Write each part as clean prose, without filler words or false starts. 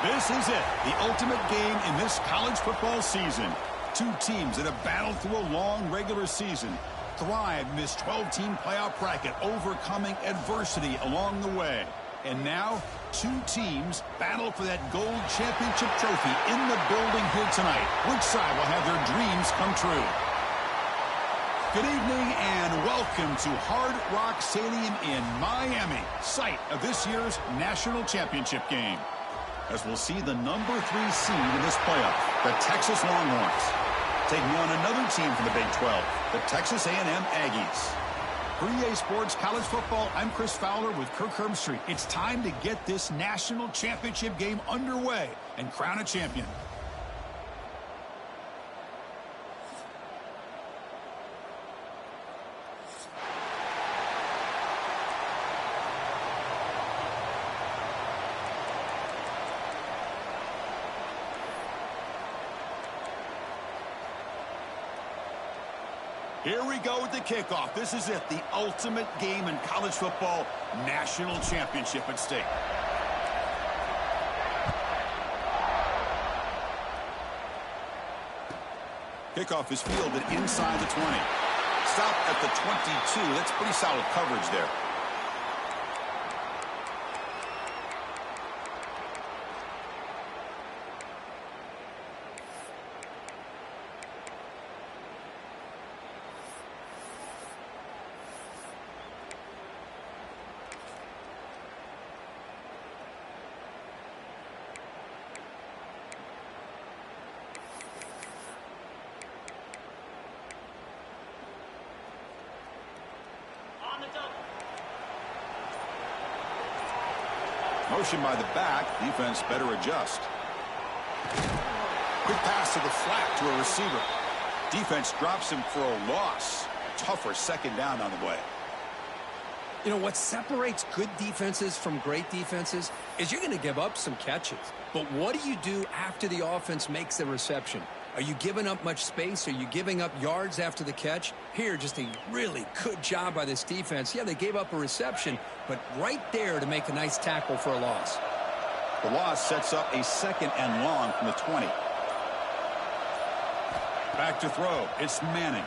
This is it, the ultimate game in this college football season. Two teams that have battled through a long regular season, thrived in this 12-team playoff bracket, overcoming adversity along the way. And now, two teams battle for that gold championship trophy in the building here tonight. Which side will have their dreams come true? Good evening and welcome to Hard Rock Stadium in Miami, site of this year's national championship game. As we'll see the number 3 seed in this playoff, the Texas Longhorns, taking on another team from the Big 12, the Texas A&M Aggies. For EA Sports College Football, I'm Chris Fowler with Kirk Herbstreit. It's time to get this national championship game underway and crown a champion. Here we go with the kickoff. This is it, the ultimate game in college football, national championship at stake. Kickoff is fielded inside the 20. Stop at the 22. That's pretty solid coverage there. Motion by the back. Defense better adjust. Quick pass to the flat to a receiver. Defense drops him for a loss. Tougher second down on the way. You know, what separates good defenses from great defenses is you're going to give up some catches. But what do you do after the offense makes the reception? Are you giving up much space? Are you giving up yards after the catch? Here, just a really good job by this defense. Yeah, they gave up a reception, but right there to make a nice tackle for a loss. The loss sets up a second and long from the 20. Back to throw. It's Manning.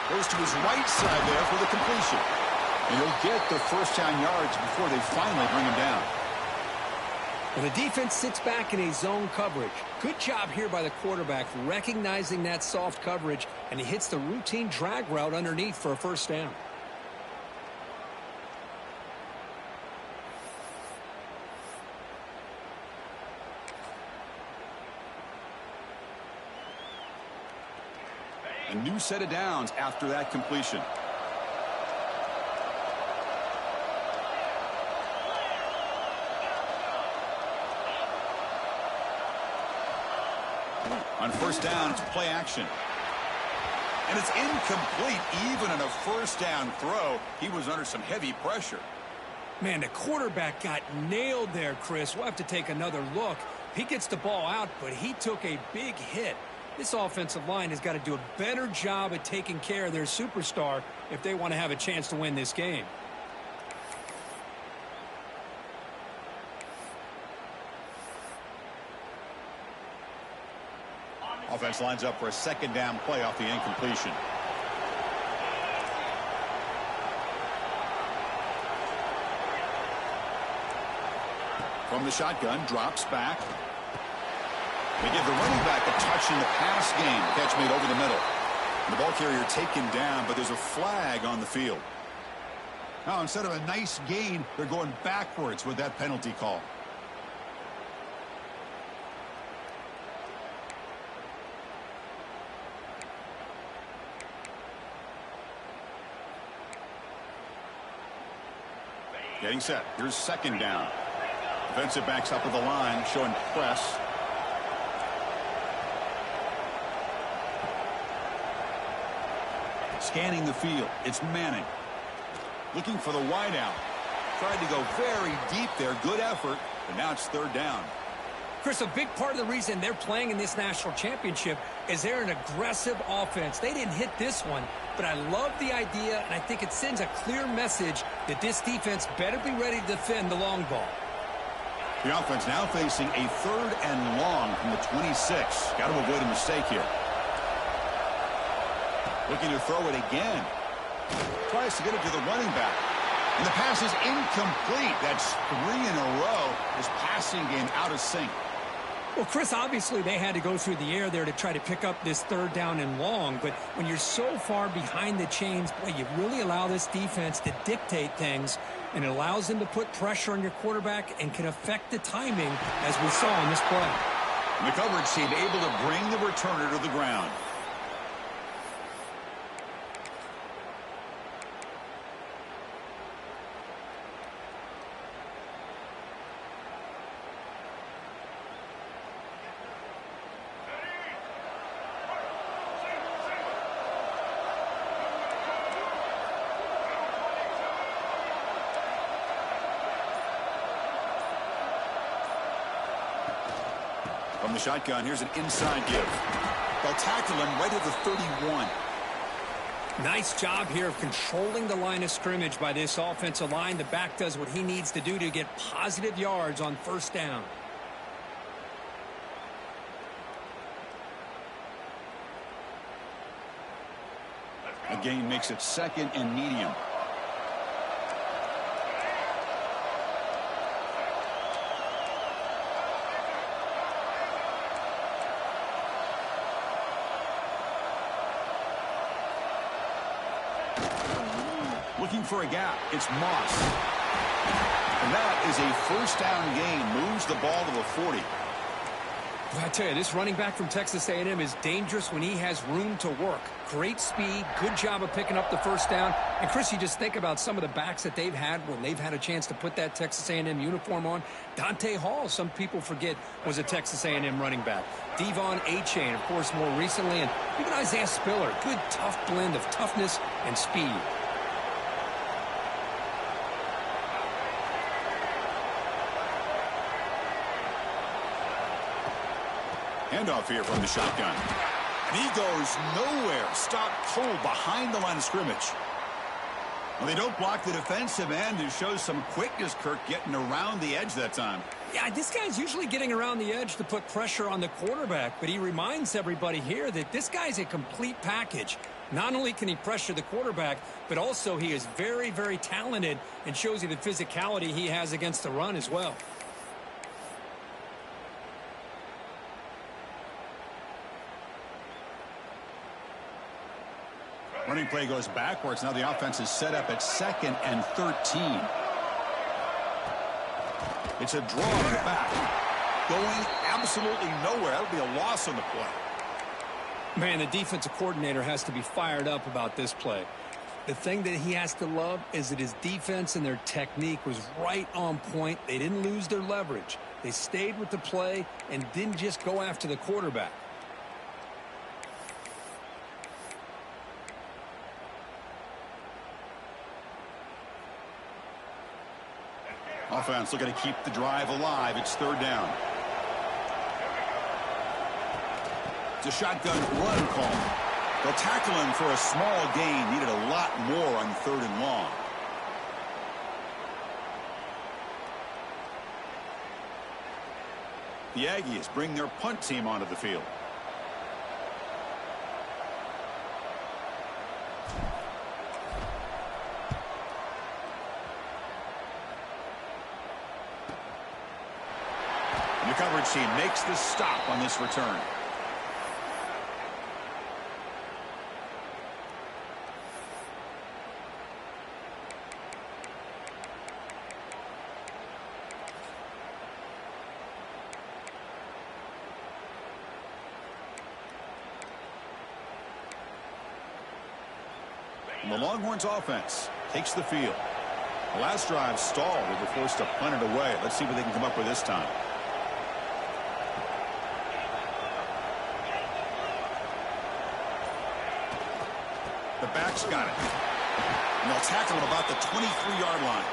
Goes to his right side there for the completion. And he'll get the first down yards before they finally bring him down. Well, the defense sits back in a zone coverage. Good job here by the quarterback recognizing that soft coverage, and he hits the routine drag route underneath for a first down. A new set of downs after that completion. On first down, it's play action. And it's incomplete. Even on a first down throw, he was under some heavy pressure. Man, the quarterback got nailed there, Chris. We'll have to take another look. He gets the ball out, but he took a big hit. This offensive line has got to do a better job at taking care of their superstar if they want to have a chance to win this game. Offense lines up for a second down play off the incompletion. From the shotgun, drops back. They give the running back a touch in the pass game. Catch made over the middle. And the ball carrier taken down, but there's a flag on the field. Now, instead of a nice gain, they're going backwards with that penalty call. Getting set. Here's second down. Defensive backs up at the line, showing press. Scanning the field. It's Manning. Looking for the wideout. Tried to go very deep there. Good effort. But now it's third down. Chris, a big part of the reason they're playing in this national championship is they're an aggressive offense. They didn't hit this one, but I love the idea, and I think it sends a clear message that this defense better be ready to defend the long ball. The offense now facing a third and long from the 26. Got to avoid a mistake here. Looking to throw it again. Tries to get it to the running back. And the pass is incomplete. That's 3 in a row. His passing game out of sync. Well, Chris, obviously they had to go through the air there to try to pick up this third down and long. But when you're so far behind the chains, boy, you really allow this defense to dictate things. And it allows them to put pressure on your quarterback and can affect the timing, as we saw in this play. And the coverage team able to bring the returner to the ground. From the shotgun, here's an inside give. They'll tackle him right at the 31. Nice job here of controlling the line of scrimmage by this offensive line. The back does what he needs to do to get positive yards on first down. A gain makes it second and medium. Looking for a gap. It's Moss. And that is a first down gain. Moves the ball to the 40. I tell you, this running back from Texas A&M is dangerous when he has room to work. Great speed, good job of picking up the first down. And, Chris, you just think about some of the backs that they've had when they've had a chance to put that Texas A&M uniform on. Dante Hall, some people forget, was a Texas A&M running back. Devon Achane, of course, more recently. And even Isaiah Spiller, good, tough blend of toughness and speed. Handoff here from the shotgun. And he goes nowhere. Stopped cold behind the line of scrimmage. Well, they don't block the defensive end, who shows some quickness, Kirk, getting around the edge that time. Yeah, this guy's usually getting around the edge to put pressure on the quarterback, but he reminds everybody here that this guy's a complete package. Not only can he pressure the quarterback, but also he is very, very talented and shows you the physicality he has against the run as well. Running play goes backwards. Now the offense is set up at 2nd and 13. It's a draw in the back. Going absolutely nowhere. That'll be a loss on the play. Man, the defensive coordinator has to be fired up about this play. The thing that he has to love is that his defense and their technique was right on point. They didn't lose their leverage. They stayed with the play and didn't just go after the quarterback. Offense looking to keep the drive alive. It's 3rd down. It's a shotgun run call. They'll tackle him for a small gain. Needed a lot more on 3rd and long. The Aggies bring their punt team onto the field. The coverage team makes the stop on this return. And the Longhorns offense takes the field. The last drive stalled. They were forced to punt it away. Let's see what they can come up with this time. The back's got it. And they'll tackle him about the 23-yard line.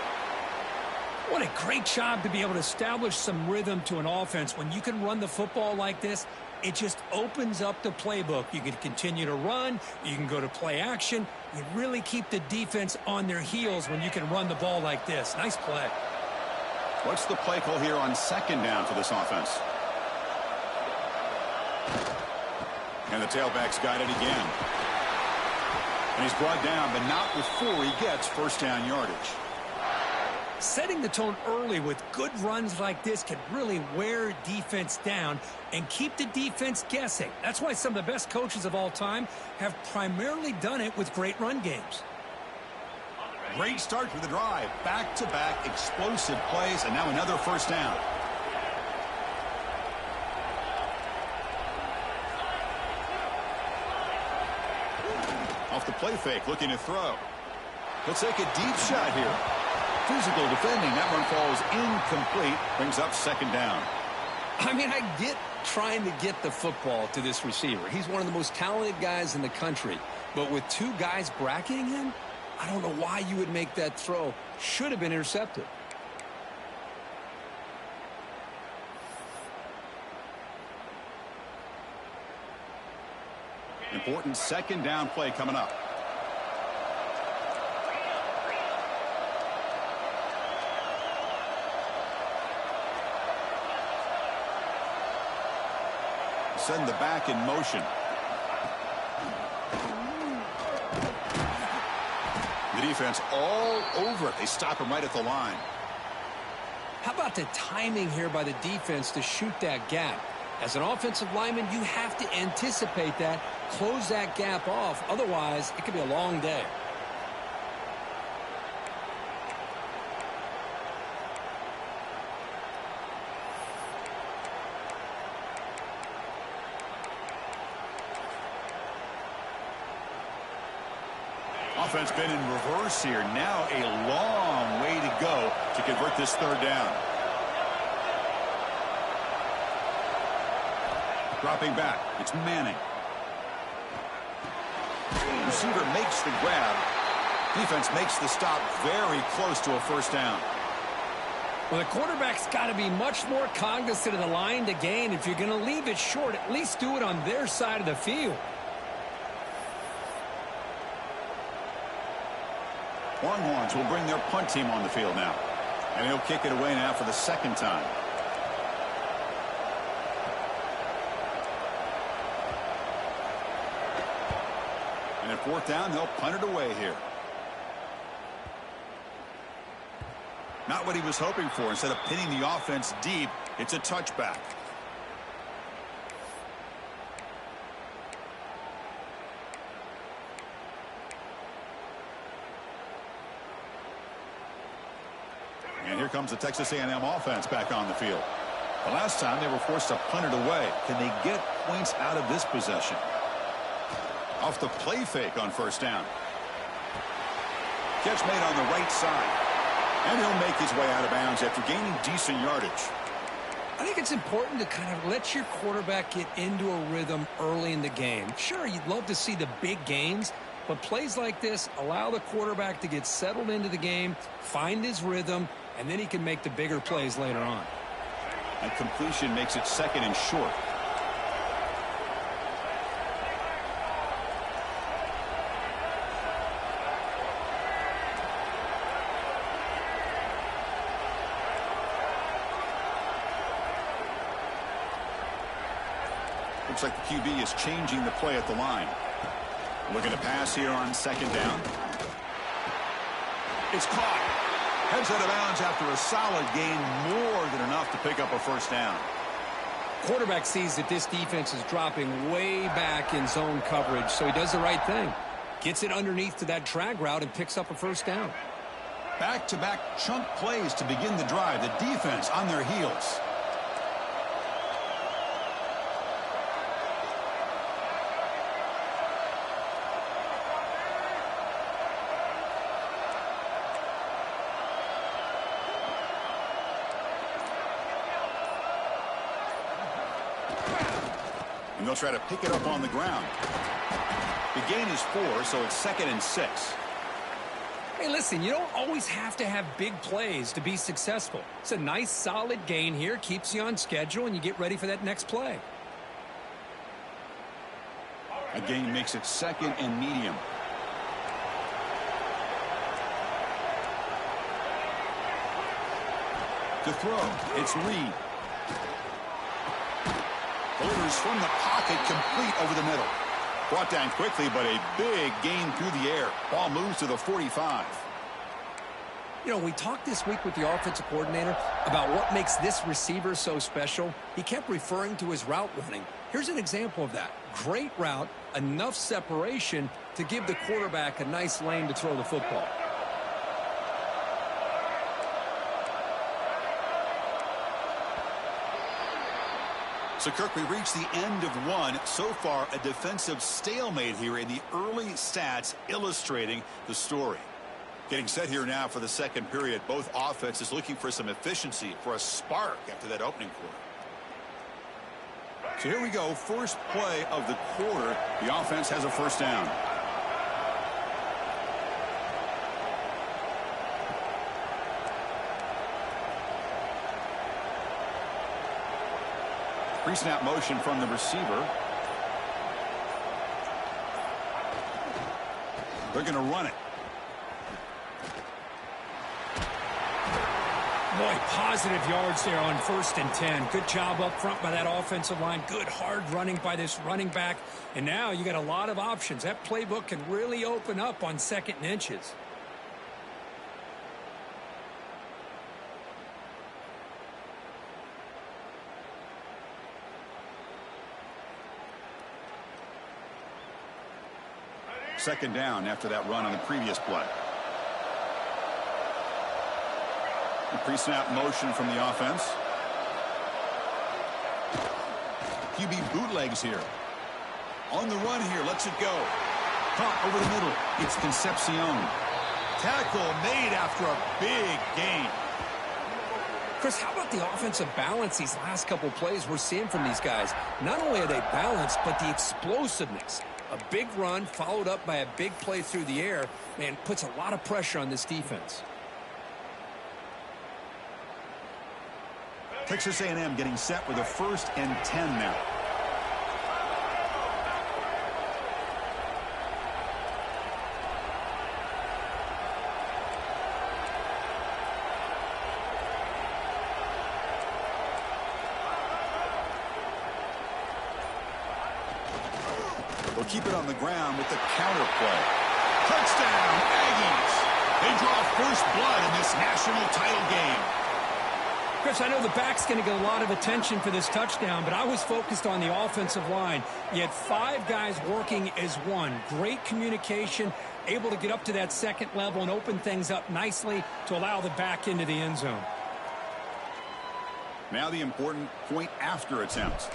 What a great job to be able to establish some rhythm to an offense. When you can run the football like this, it just opens up the playbook. You can continue to run. You can go to play action. You really keep the defense on their heels when you can run the ball like this. Nice play. What's the play call here on 2nd down for this offense? And the tailback's got it again. And he's brought down, but not before he gets 1st down yardage. Setting the tone early with good runs like this can really wear defense down and keep the defense guessing. That's why some of the best coaches of all time have primarily done it with great run games. Great start to the drive. Back-to-back explosive plays, and now another 1st down. Off the play fake, looking to throw. He'll take a deep shot here. Physical defending. That one falls incomplete. Brings up 2nd down. I mean, I get trying to get the football to this receiver. He's one of the most talented guys in the country. But with 2 guys bracketing him, I don't know why you would make that throw. Should have been intercepted. Important 2nd down play coming up. Send the back in motion. The defense all over it. They stop him right at the line. How about the timing here by the defense to shoot that gap? As an offensive lineman, you have to anticipate that, close that gap off. Otherwise, it could be a long day. Offense been in reverse here. Now a long way to go to convert this third down. Dropping back, it's Manning. Receiver makes the grab. Defense makes the stop very close to a first down. Well, the quarterback's got to be much more cognizant of the line to gain. If you're going to leave it short, at least do it on their side of the field. Longhorns will bring their punt team on the field now. And he'll kick it away now for the second time. And at fourth down, they'll punt it away here. Not what he was hoping for. Instead of pinning the offense deep, it's a touchback. And here comes the Texas A&M offense back on the field. The last time they were forced to punt it away. Can they get points out of this possession? Off the play fake on first down. Catch made on the right side. And he'll make his way out of bounds after gaining decent yardage. I think it's important to kind of let your quarterback get into a rhythm early in the game. Sure, you'd love to see the big gains, but plays like this allow the quarterback to get settled into the game, find his rhythm, and then he can make the bigger plays later on. And completion makes it second and short. Looks like the QB is changing the play at the line. Looking to pass here on second down. It's caught. Heads out of bounds after a solid gain, more than enough to pick up a first down. Quarterback sees that this defense is dropping way back in zone coverage, so he does the right thing. Gets it underneath to that drag route and picks up a first down. Back-to-back chunk plays to begin the drive. The defense on their heels. And they'll try to pick it up on the ground. The gain is 4, so it's second and 6. Hey, listen, you don't always have to have big plays to be successful. It's a nice, solid gain here, keeps you on schedule, and you get ready for that next play. A gain makes it second and medium. To throw, it's Reed. Delivers from the pocket, complete over the middle. Brought down quickly, but a big gain through the air. Ball moves to the 45. You know, we talked this week with the offensive coordinator about what makes this receiver so special. He kept referring to his route running. Here's an example of that. Great route, enough separation to give the quarterback a nice lane to throw the football. So, Kirk, we reached the end of one. So far, a defensive stalemate here in the early stats illustrating the story. Getting set here now for the second period. Both offenses looking for some efficiency, for a spark after that opening quarter. So here we go. First play of the quarter. The offense has a first down. Pre-snap motion from the receiver. They're going to run it. Boy, positive yards there on 1st and 10. Good job up front by that offensive line. Good hard running by this running back. And now you got a lot of options. That playbook can really open up on 2nd and inches. Second down after that run on the previous play. The pre-snap motion from the offense. QB bootlegs here. On the run here, lets it go. Caught over the middle. It's Concepcion. Tackle made after a big gain. Chris, how about the offensive balance these last couple plays we're seeing from these guys? Not only are they balanced, but the explosiveness. A big run followed up by a big play through the air, man, puts a lot of pressure on this defense. Texas A&M getting set with a 1st and 10 now. They'll keep it on the ground with the counter play. Touchdown, Aggies! They draw first blood in this national title game. Chris, I know the back's going to get a lot of attention for this touchdown, but I was focused on the offensive line. You had 5 guys working as one. Great communication, able to get up to that second level and open things up nicely to allow the back into the end zone. Now the important point after attempt.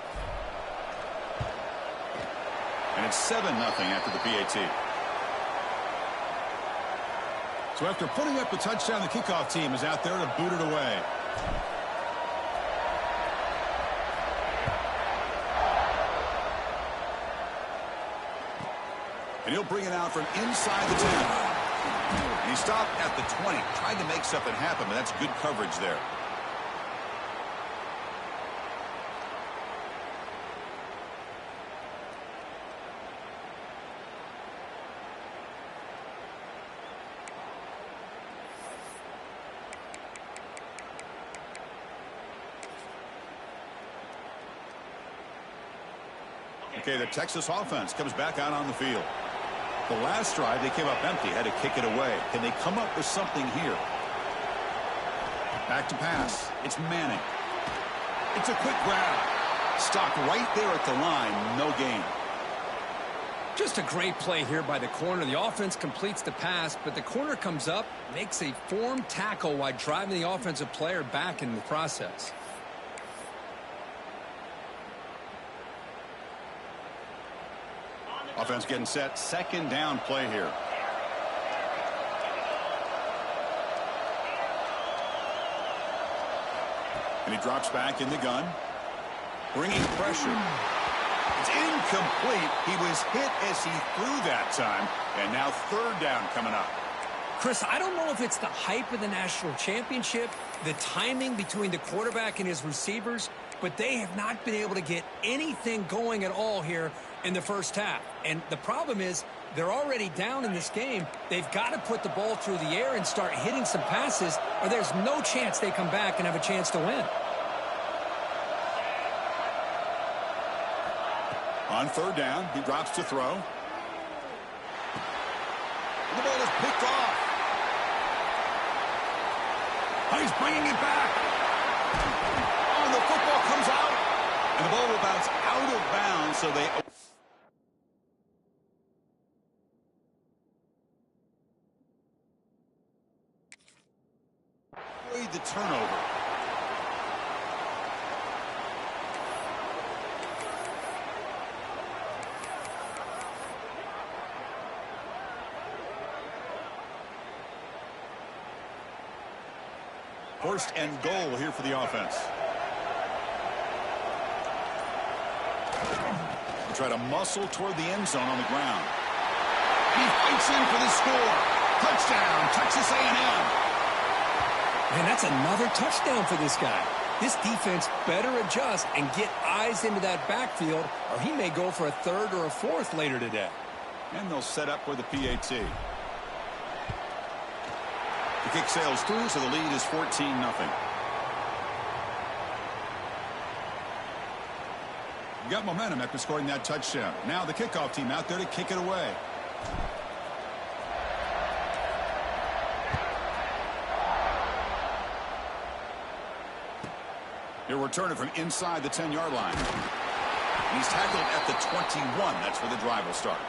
And it's 7-0 after the PAT. So after putting up a touchdown, the kickoff team is out there to boot it away. And he'll bring it out from inside the 10. And he stopped at the 20. Tried to make something happen, but that's good coverage there. Okay, the Texas offense comes back out on the field. The last drive, they came up empty, had to kick it away. Can they come up with something here? Back to pass. It's Manning. It's a quick grab. Stopped right there at the line. No gain. Just a great play here by the corner. The offense completes the pass, but the corner comes up, makes a formed tackle while driving the offensive player back in the process. Offense getting set. 2nd down play here. And he drops back in the gun. Bringing pressure. It's incomplete. He was hit as he threw that time. And now 3rd down coming up. Chris, I don't know if it's the hype of the national championship, the timing between the quarterback and his receivers, but they have not been able to get anything going at all here in the first half. And the problem is they're already down in this game. They've got to put the ball through the air and start hitting some passes, or there's no chance they come back and have a chance to win. On 3rd down, he drops to throw. And the ball is picked off. Oh, he's bringing it back. Oh, the football comes out. And the ball will bounce out of bounds, so they... avoid the turnover. First and goal here for the offense. They try to muscle toward the end zone on the ground. He fights in for the score. Touchdown, Texas A&M. Man, that's another touchdown for this guy. This defense better adjust and get eyes into that backfield, or he may go for a 3rd or a 4th later today. And they'll set up for the PAT. The kick sails through, so the lead is 14-0. Got momentum after scoring that touchdown. Now the kickoff team out there to kick it away. He'll return it from inside the 10-yard line. And he's tackled at the 21. That's where the drive will start.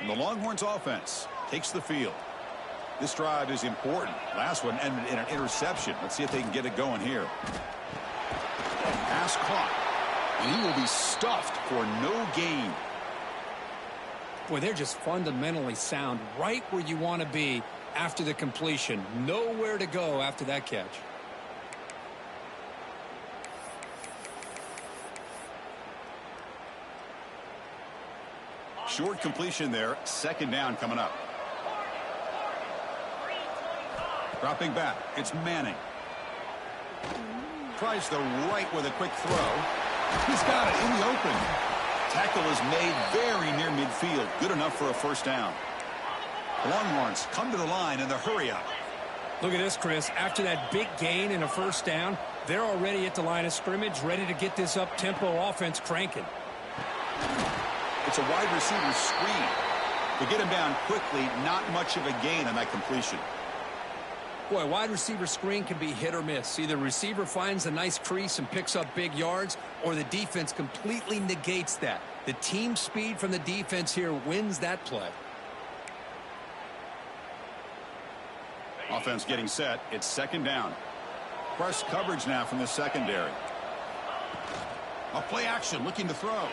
And the Longhorns offense takes the field. This drive is important. Last one ended in an interception. Let's see if they can get it going here. Pass clock. And he will be stuffed for no gain. Boy, they're just fundamentally sound right where you want to be after the completion. Nowhere to go after that catch. Short completion there. Second down coming up. Dropping back. It's Manning. Tries the right with a quick throw. He's got it in the open. Tackle is made very near midfield. Good enough for a first down. Longhorns come to the line in the hurry up. Look at this, Chris. After that big gain and a first down, they're already at the line of scrimmage, ready to get this up-tempo offense cranking. It's a wide receiver screen. To get him down quickly, not much of a gain on that completion. Boy, wide receiver screen can be hit or miss. Either receiver finds a nice crease and picks up big yards, or the defense completely negates that. The team speed from the defense here wins that play. Offense getting set. It's second down. Press coverage now from the secondary. A play action looking to throw.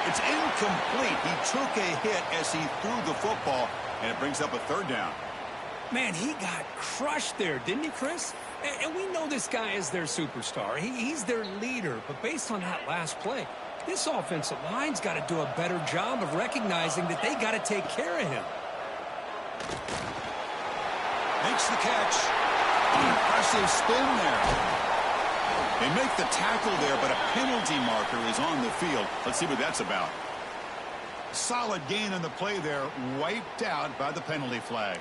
It's incomplete. He took a hit as he threw the football, and it brings up a third down. Man, he got crushed there, didn't he, Chris? And we know this guy is their superstar. He's their leader. But based on that last play, this offensive line's got to do a better job of recognizing that they got to take care of him. Makes the catch. Impressive spin there. They make the tackle there, but a penalty marker is on the field. Let's see what that's about. Solid gain on the play there, wiped out by the penalty flag.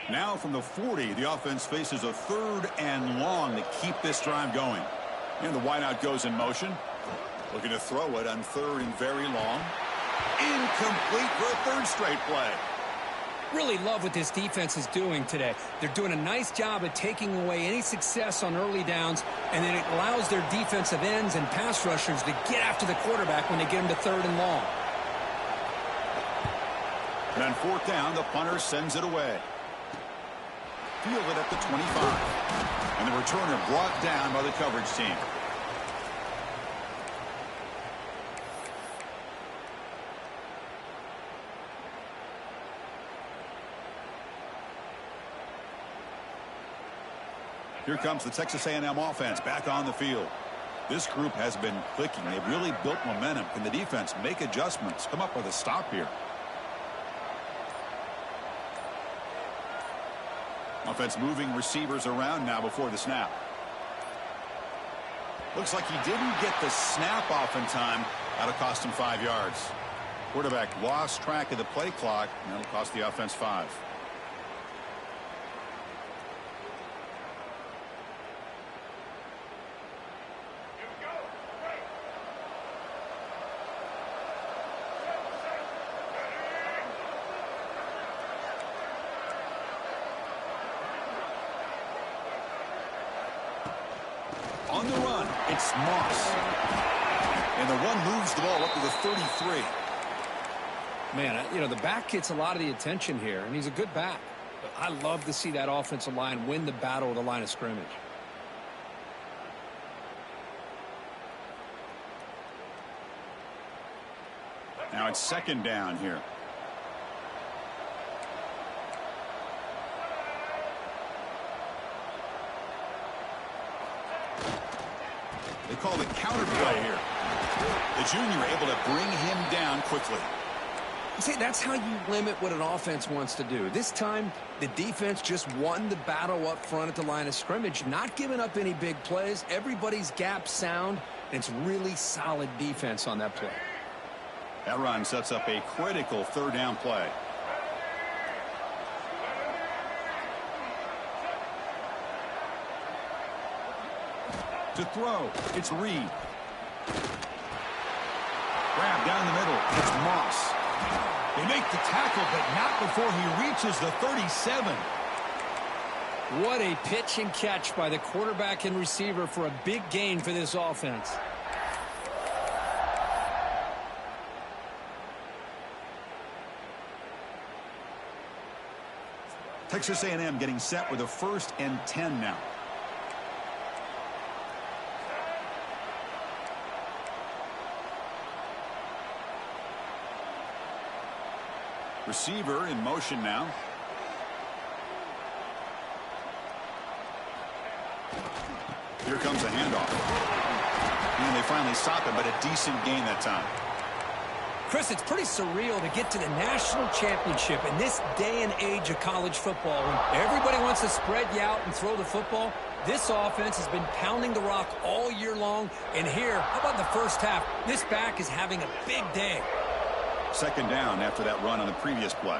Now from the 40, the offense faces a third and long to keep this drive going. And the wideout goes in motion. Looking to throw it on third and very long. Incomplete for a third straight play. Really love what this defense is doing today. They're doing a nice job of taking away any success on early downs, and then it allows their defensive ends and pass rushers to get after the quarterback when they get him to third and long. And on fourth down, the punter sends it away. Fielded at the 25. And the returner brought down by the coverage team. Here comes the Texas A&M offense back on the field. This group has been clicking. They've really built momentum. Can the defense make adjustments? Come up with a stop here. Offense moving receivers around now before the snap. Looks like he didn't get the snap off in time. That'll cost him 5 yards. Quarterback lost track of the play clock, and that'll cost the offense 5. On the run, it's Moss. And the run moves the ball up to the 33. Man, you know, the back gets a lot of the attention here, and he's a good back. But I love to see that offensive line win the battle of the line of scrimmage. Now it's second down here. They call it counter play here. The junior able to bring him down quickly. See, that's how you limit what an offense wants to do. This time, the defense just won the battle up front at the line of scrimmage, not giving up any big plays. Everybody's gap sound, and it's really solid defense on that play. That run sets up a critical third down play. To throw, it's Reed. Grab down the middle, it's Moss. They make the tackle, but not before he reaches the 37. What a pitch and catch by the quarterback and receiver for a big gain for this offense. Texas A&M getting set with a 1st and 10 now. Receiver in motion now. Here comes a handoff. And they finally stop it, but a decent gain that time. Chris, it's pretty surreal to get to the national championship in this day and age of college football. When everybody wants to spread you out and throw the football, this offense has been pounding the rock all year long. And here, how about in the first half? This back is having a big day. 2nd down after that run on the previous play.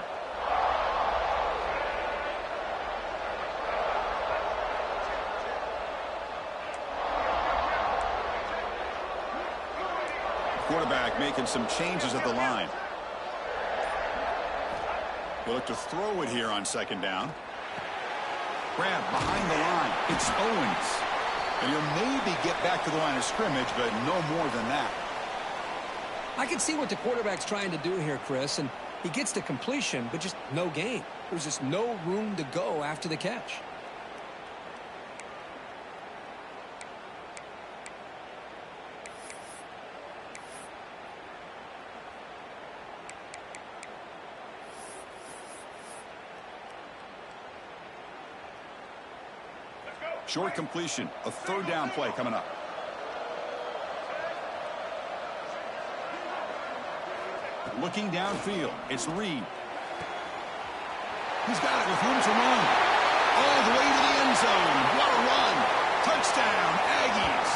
Quarterback making some changes at the line. We'll look to throw it here on 2nd down. Grab behind the line. It's Owens. And he'll maybe get back to the line of scrimmage, but no more than that. I can see what the quarterback's trying to do here, Chris, and he gets to completion, but just no gain. There's just no room to go after the catch. Short completion, a 3rd down play coming up. Looking downfield, it's Reed. He's got it with room to run. All the way to the end zone. What a run. Touchdown, Aggies.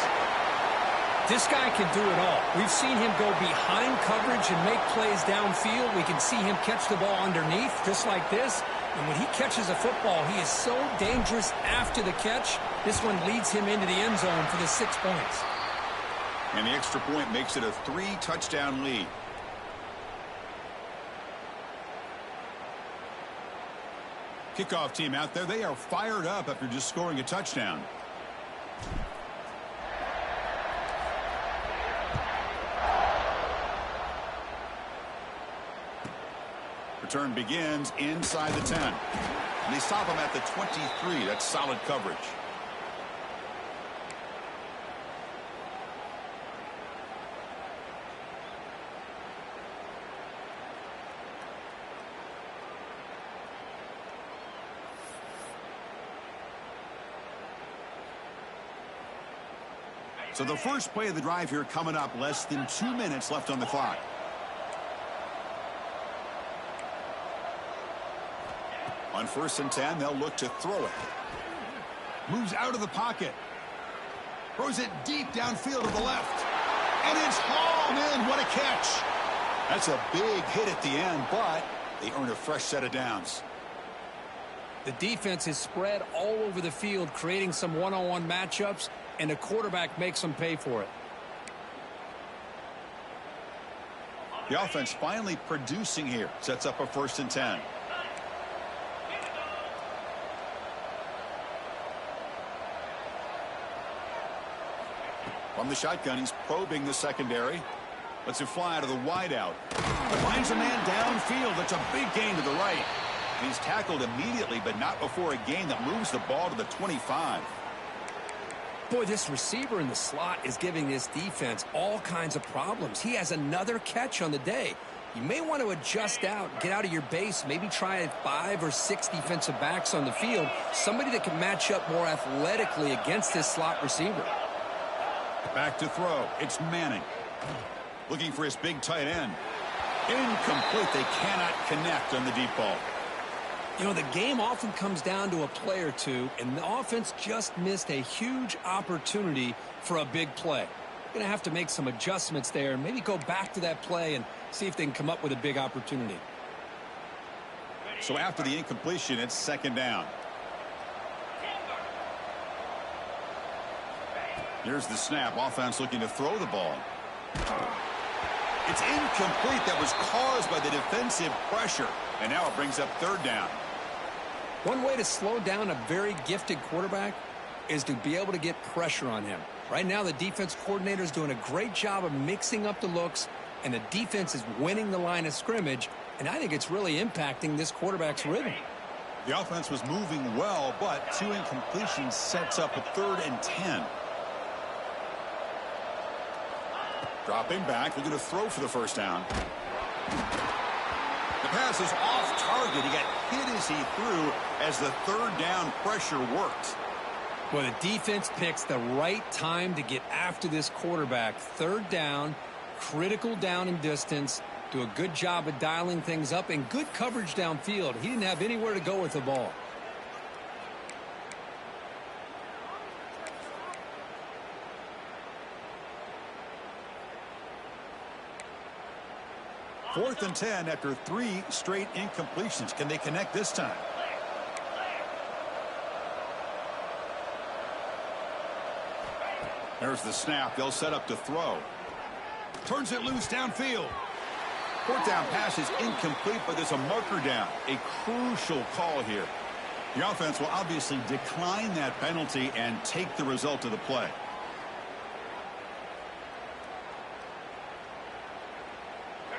This guy can do it all. We've seen him go behind coverage and make plays downfield. We can see him catch the ball underneath, just like this. And when he catches a football, he is so dangerous after the catch. This one leads him into the end zone for the 6 points. And the extra point makes it a 3-touchdown lead. Kickoff team out there, they are fired up after just scoring a touchdown. Return begins inside the 10. And they stop him at the 23. That's solid coverage. So the first play of the drive here coming up, less than 2 minutes left on the clock. On 1st and 10, they'll look to throw it. Moves out of the pocket. Throws it deep downfield to the left. And it's hauled in. What a catch. That's a big hit at the end, but they earn a fresh set of downs. The defense is spread all over the field, creating some one-on-one matchups, and the quarterback makes them pay for it. The offense finally producing here. Sets up a 1st and 10. From the shotgun, he's probing the secondary. Lets it fly out of the wideout. Finds a man downfield. That's a big gain to the right. And he's tackled immediately, but not before a gain that moves the ball to the 25. Boy, this receiver in the slot is giving this defense all kinds of problems. He has another catch on the day. You may want to adjust out, get out of your base, maybe try 5 or 6 defensive backs on the field, somebody that can match up more athletically against this slot receiver. Back to throw. It's Manning. Looking for his big tight end. Incomplete. They cannot connect on the deep ball. You know, the game often comes down to a play or two, and the offense just missed a huge opportunity for a big play. Going to have to make some adjustments there, and maybe go back to that play and see if they can come up with a big opportunity. So after the incompletion, it's 2nd down. Here's the snap. Offense looking to throw the ball. It's incomplete. That was caused by the defensive pressure. And now it brings up third down. One way to slow down a very gifted quarterback is to be able to get pressure on him. Right now, the defense coordinator is doing a great job of mixing up the looks, and the defense is winning the line of scrimmage, and I think it's really impacting this quarterback's rhythm. The offense was moving well, but 2 incompletions sets up a 3rd and 10. Dropping back, looking to throw for the first down. The pass is off target. He got hit as he threw as the 3rd down pressure worked. Well, the defense picks the right time to get after this quarterback. 3rd down, critical down and distance. Do a good job of dialing things up and good coverage downfield. He didn't have anywhere to go with the ball. Fourth and 10 after 3 straight incompletions. Can they connect this time? There's the snap. They'll set up to throw. Turns it loose downfield. 4th down pass is incomplete, but there's a marker down. A crucial call here. The offense will obviously decline that penalty and take the result of the play.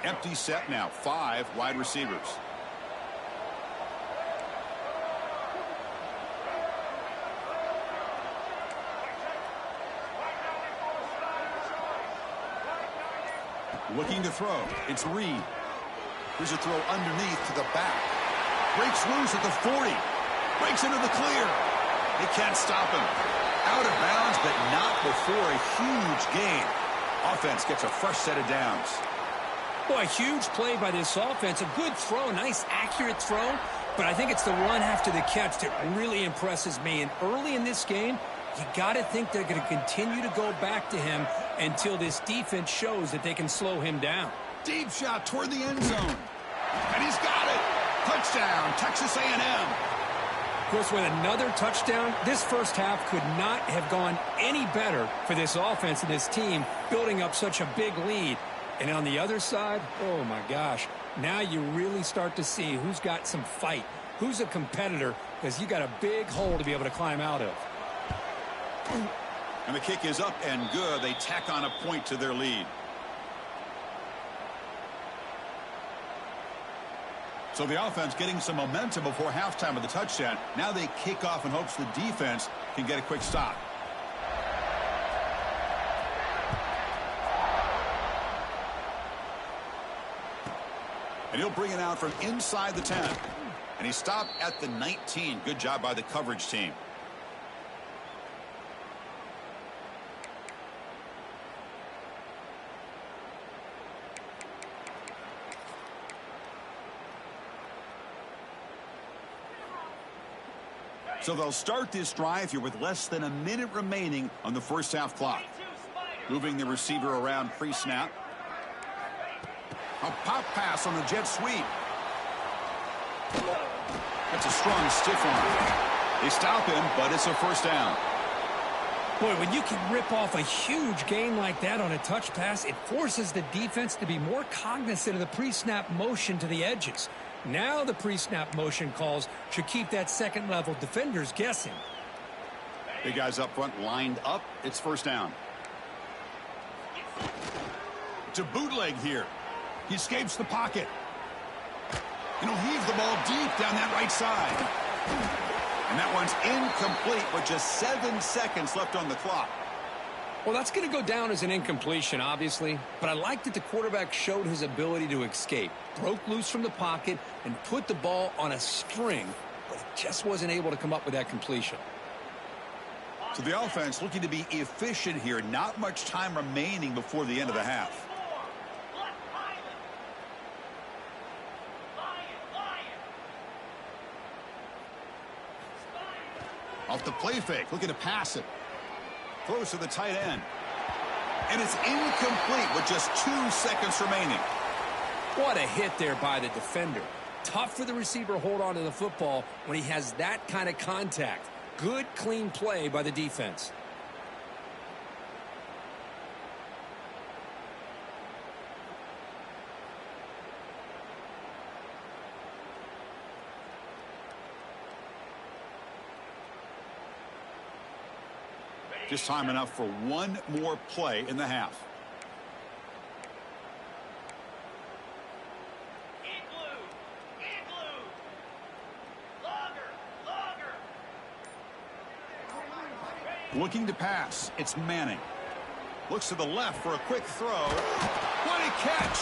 Empty set now. 5 wide receivers. Looking to throw. It's Reed. Here's a throw underneath to the back. Breaks loose at the 40. Breaks into the clear. They can't stop him. Out of bounds, but not before a huge gain. Offense gets a fresh set of downs. Boy, a huge play by this offense. A good throw, nice accurate throw. But I think it's the run after the catch that really impresses me. And early in this game, you got to think they're going to continue to go back to him until this defense shows that they can slow him down. Deep shot toward the end zone. And he's got it. Touchdown, Texas A&M. Of course, with another touchdown, this first half could not have gone any better for this offense and this team, building up such a big lead. And on the other side, oh my gosh, now you really start to see who's got some fight, who's a competitor, because you got a big hole to be able to climb out of. And the kick is up and good. They tack on a point to their lead. So the offense getting some momentum before halftime with the touchdown. Now they kick off in hopes the defense can get a quick stop. And he'll bring it out from inside the 10. And he stopped at the 19. Good job by the coverage team. So they'll start this drive here with less than a minute remaining on the first half clock. Moving the receiver around pre-snap. A pop pass on the jet sweep. That's a strong stiff arm. They stop him, but it's a first down. Boy, when you can rip off a huge gain like that on a touch pass, it forces the defense to be more cognizant of the pre-snap motion to the edges. Now the pre-snap motion calls should keep that second-level defenders guessing. Big guys up front lined up. It's first down. To bootleg here. He escapes the pocket. And he'll heave the ball deep down that right side. And that one's incomplete with just 7 seconds left on the clock. Well, that's going to go down as an incompletion, obviously. But I like that the quarterback showed his ability to escape. Broke loose from the pocket and put the ball on a string. But he just wasn't able to come up with that completion. So the offense looking to be efficient here. Not much time remaining before the end of the half. Off the play fake, looking to pass it. Close to the tight end. And it's incomplete with just 2 seconds remaining. What a hit there by the defender. Tough for the receiver to hold on to the football when he has that kind of contact. Good, clean play by the defense. Just time enough for one more play in the half. Looking to pass. It's Manning. Looks to the left for a quick throw. What a catch!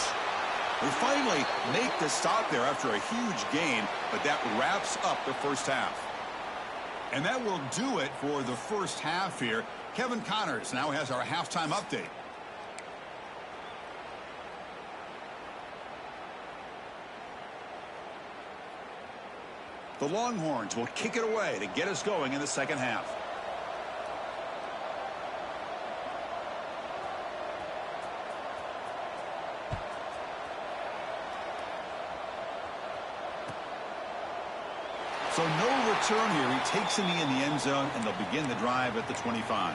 They finally make the stop there after a huge gain, but that wraps up the first half. And that will do it for the first half here. Kevin Connors now has our halftime update. The Longhorns will kick it away to get us going in the second half. So no return here. He takes a knee in the end zone, and they'll begin the drive at the 25.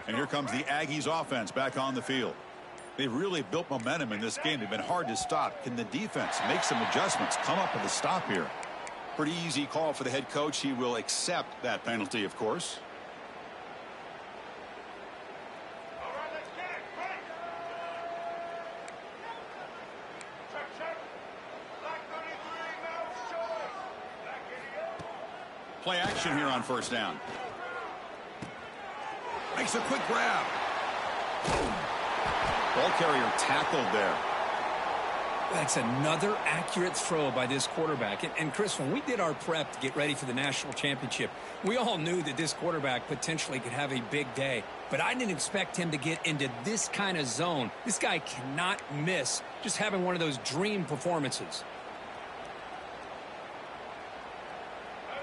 And here comes the Aggies offense back on the field. They've really built momentum in this game. They've been hard to stop. Can the defense make some adjustments, come up with a stop here? Pretty easy call for the head coach. He will accept that penalty, of course. Play action here on first down. Makes a quick grab. Ball carrier tackled there. That's another accurate throw by this quarterback. And Chris, when we did our prep to get ready for the national championship, we all knew that this quarterback potentially could have a big day. But I didn't expect him to get into this kind of zone. This guy cannot miss just having one of those dream performances.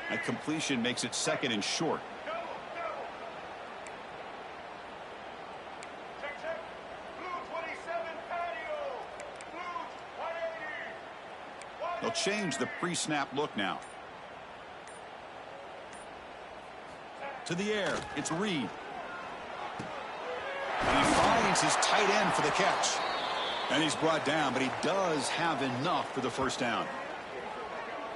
That completion makes it second and short. They'll change the pre-snap look now. To the air, it's Reed. And he finds his tight end for the catch. And he's brought down, but he does have enough for the first down.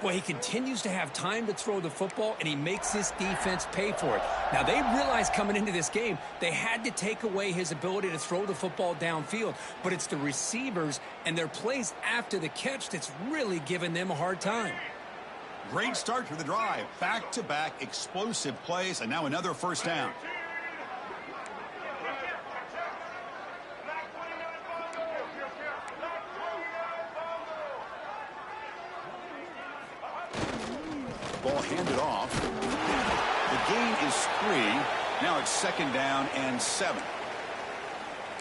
Well, he continues to have time to throw the football, and he makes this defense pay for it. Now, they realized coming into this game they had to take away his ability to throw the football downfield, but it's the receivers and their plays after the catch that's really giving them a hard time. Great start to the drive. Back-to-back explosive plays, and now another first down. Ball handed off. The gain is 3. Now it's second down and 7.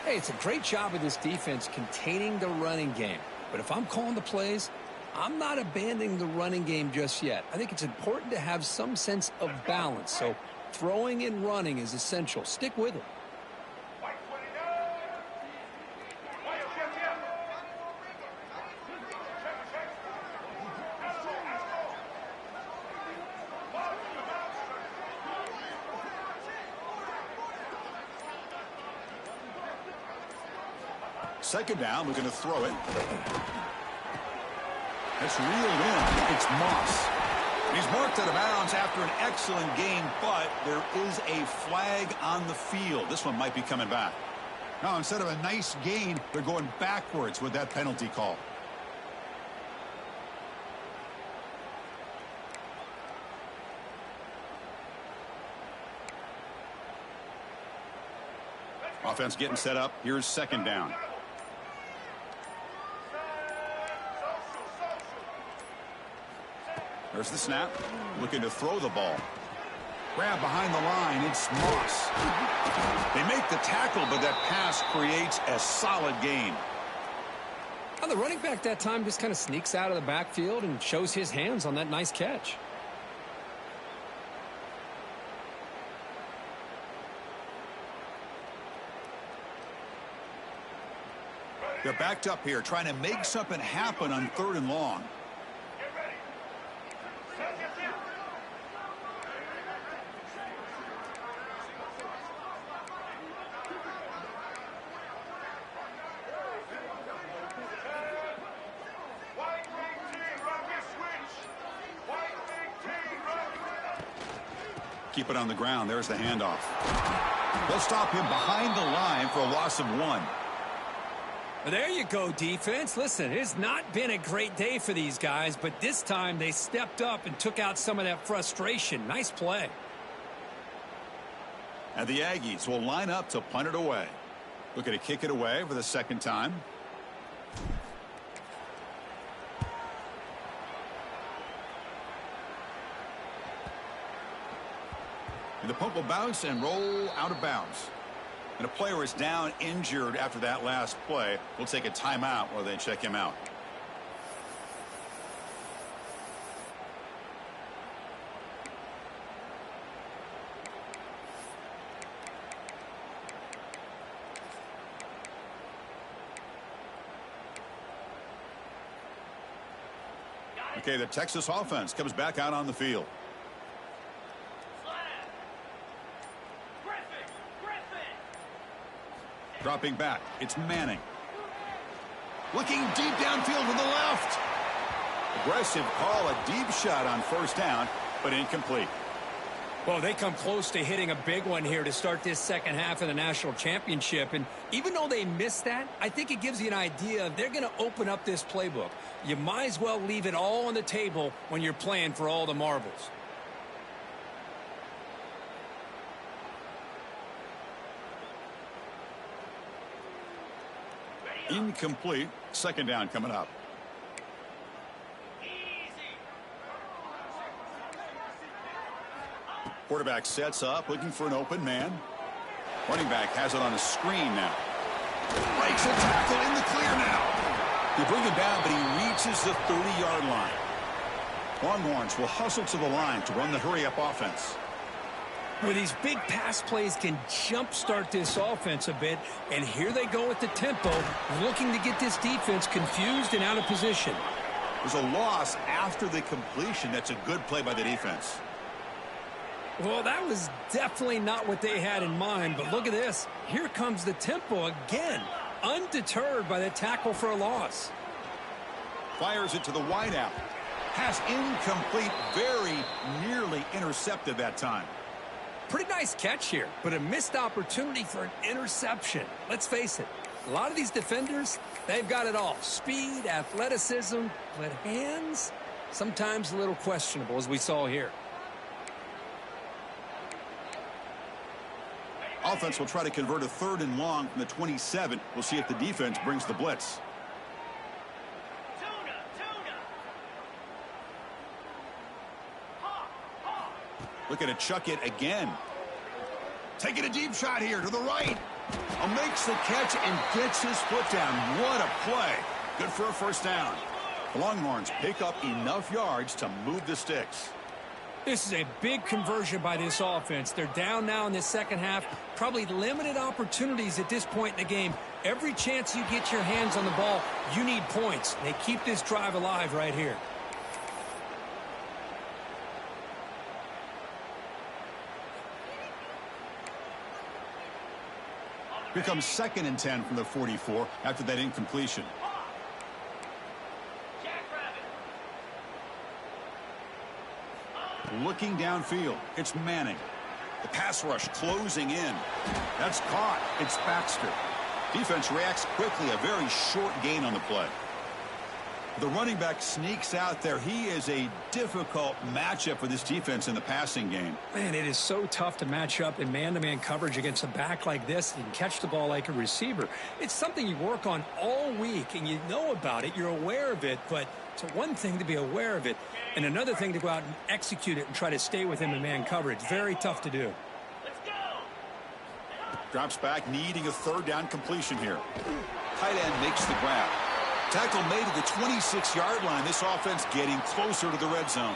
Hey, it's a great job of this defense containing the running game. But if I'm calling the plays, I'm not abandoning the running game just yet. I think it's important to have some sense of balance. So throwing and running is essential. Stick with it. Second down, we're going to throw it. That's reeled in. It's Moss. He's marked out of bounds after an excellent game, but there is a flag on the field. This one might be coming back. Now, instead of a nice gain, they're going backwards with that penalty call. Offense getting set up. Here's second down. There's the snap. Looking to throw the ball. Grab behind the line. It's Moss. They make the tackle, but that pass creates a solid gain. Now, the running back that time just kind of sneaks out of the backfield and shows his hands on that nice catch. They're backed up here, trying to make something happen on third and long. Keep it on the ground. There's the handoff. They'll stop him behind the line for a loss of 1. There you go, defense. Listen, it's not been a great day for these guys, but this time they stepped up and took out some of that frustration. Nice play. And the Aggies will line up to punt it away. Looking to kick it away for the second time. And the punt will bounce and roll out of bounds. And a player is down injured after that last play. We'll take a timeout while they check him out. Okay, the Texas offense comes back out on the field. Dropping back, it's Manning. Looking deep downfield to the left. Aggressive call, a deep shot on first down, but incomplete. Well, they come close to hitting a big one here to start this second half of the national championship. And even though they missed that, I think it gives you an idea they're going to open up this playbook. You might as well leave it all on the table when you're playing for all the marbles. Incomplete. Second down coming up. Quarterback sets up, looking for an open man. Running back has it on a screen now. Breaks a tackle in the clear now. They bring him down, but he reaches the 30-yard line. Longhorns will hustle to the line to run the hurry-up offense. Well, these big pass plays can jumpstart this offense a bit, and here they go with the tempo, looking to get this defense confused and out of position. There's a loss after the completion. That's a good play by the defense. Well, that was definitely not what they had in mind, but look at this. Here comes the tempo again, undeterred by the tackle for a loss. Fires it to the wideout. Pass incomplete, very nearly intercepted that time. Pretty nice catch here, but a missed opportunity for an interception. Let's face it, a lot of these defenders, they've got it all. Speed, athleticism, but hands, sometimes a little questionable, as we saw here. Offense will try to convert a 3rd and long from the 27. We'll see if the defense brings the blitz. Looking to chuck it again. Taking a deep shot here to the right. Makes the catch and gets his foot down. What a play. Good for a first down. The Longhorns pick up enough yards to move the sticks. This is a big conversion by this offense. They're down now in the second half. Probably limited opportunities at this point in the game. Every chance you get your hands on the ball, you need points. They keep this drive alive right here. Here comes 2nd and 10 from the 44 after that incompletion. Looking downfield, it's Manning. The pass rush closing in. That's caught. It's Baxter. Defense reacts quickly. A very short gain on the play. The running back sneaks out there. He is a difficult matchup for this defense in the passing game. Man, it is so tough to match up in man-to-man coverage against a back like this and catch the ball like a receiver. It's something you work on all week, and you know about it. You're aware of it, but it's one thing to be aware of it, and another thing to go out and execute it and try to stay with him in man coverage. Very tough to do. Drops back, needing a 3rd down completion here. Tight end makes the grab. Tackle made at the 26-yard line. This offense getting closer to the red zone.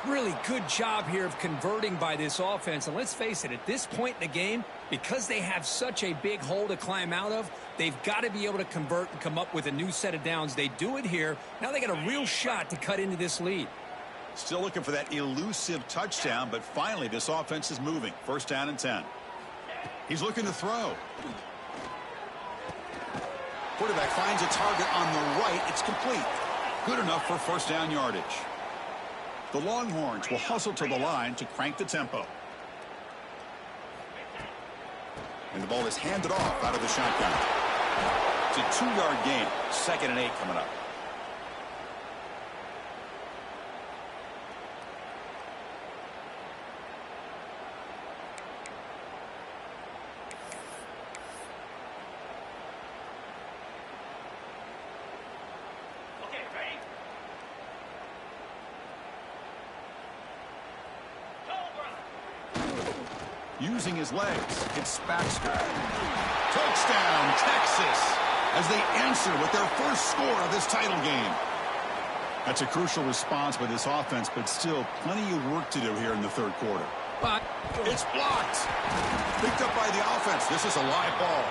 Really good job here of converting by this offense. And let's face it, at this point in the game, because they have such a big hole to climb out of, they've got to be able to convert and come up with a new set of downs. They do it here. Now they got a real shot to cut into this lead. Still looking for that elusive touchdown, but finally this offense is moving. 1st down and 10. He's looking to throw. Quarterback finds a target on the right. It's complete. Good enough for 1st down yardage. The Longhorns will hustle to the line to crank the tempo. And the ball is handed off out of the shotgun. It's a 2-yard gain. 2nd and 8 coming up. Using his legs, it's Baxter. Touchdown, Texas, as they answer with their first score of this title game. That's a crucial response by this offense, but still plenty of work to do here in the third quarter. But it's blocked. Picked up by the offense. This is a live ball.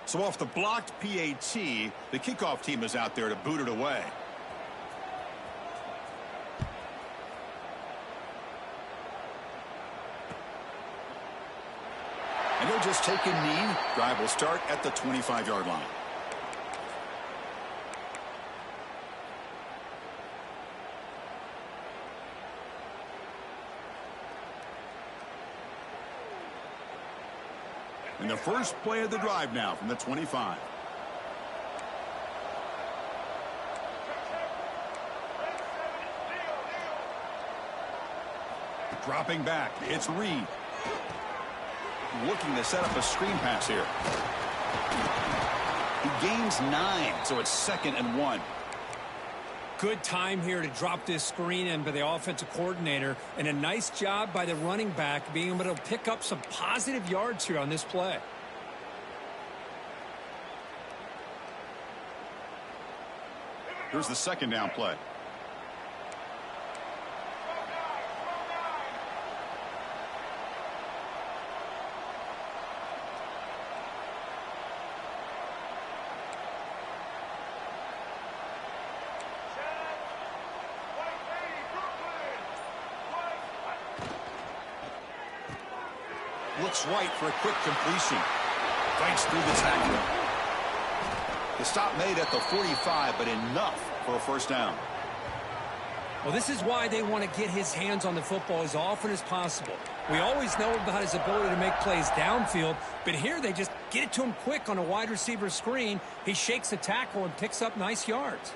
So off the blocked PAT, the kickoff team is out there to boot it away. And they'll just take a knee. Drive will start at the 25-yard line. And the first play of the drive now from the 25. Dropping back, it's Reed. Looking to set up a screen pass here. He gains 9, so it's 2nd and 1. Good time here to drop this screen in by the offensive coordinator, and a nice job by the running back being able to pick up some positive yards here on this play. Here's the 2nd down play. Looks right for a quick completion. Fights through the tackle. The stop made at the 45, but enough for a first down. Well, this is why they want to get his hands on the football as often as possible. We always know about his ability to make plays downfield, but here they just get it to him quick on a wide receiver screen. He shakes the tackle and picks up nice yards.